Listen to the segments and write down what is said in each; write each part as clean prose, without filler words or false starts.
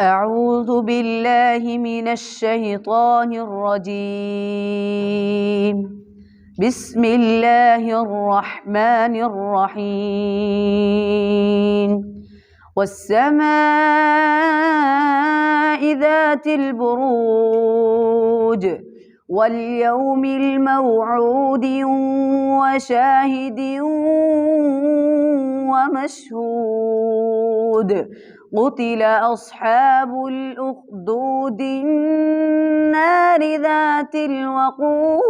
أعوذ بالله من الشيطان الرجيم. بسم الله الرحمن الرحيم. والسماء ذات البروج واليوم الموعود وشاهد ومشهود. قتل أصحاب الأخدود النار ذات الوقود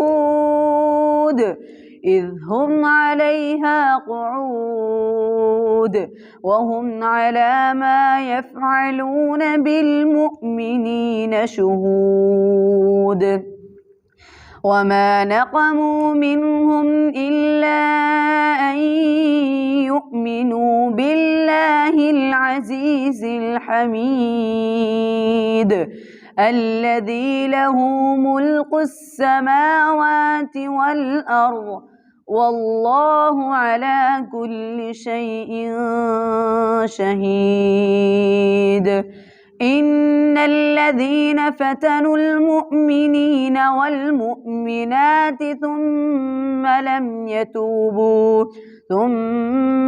إذ هم عليها قعود وهم على ما يفعلون بالمؤمنين شهود. وما نقموا منهم إلا أن يؤمنوا بالله العزيز الحميد الذي له ملك السماوات والأرض والله على كل شيء شهيد. إن الذين فتنوا المؤمنين والمؤمنات ثم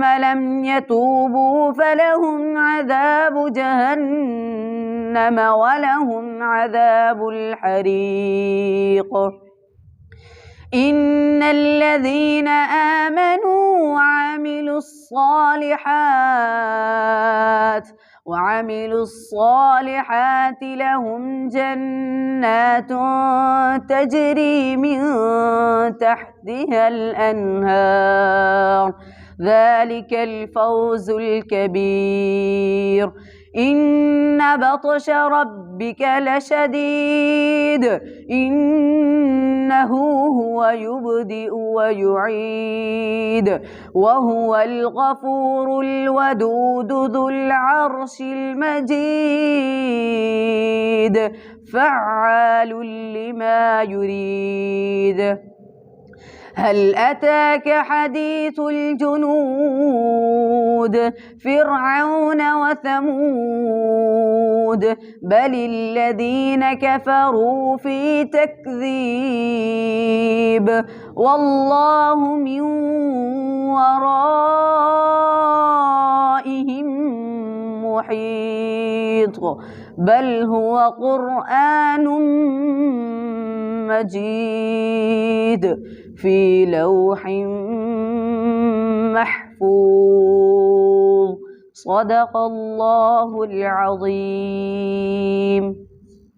لم يتوبوا فلهم عذاب جهنم ولهم عذاب الحريق. إن الذين آمنوا وعملوا الصالحات لهم جنات تجري من تحتها الأنهار ذلك الفوز الكبير. إن بطش ربك لشديد إنه هو يبدئ ويعيد وهو الغفور الودود ذو العرش المجيد فعال لما يريد. هل أتاك حديث الجنود فرعون وثمود بل الذين كفروا في تكذيب والله من ورائهم محيط بل هو قرآن مجيد في لوح محفوظ. صدق الله العظيم.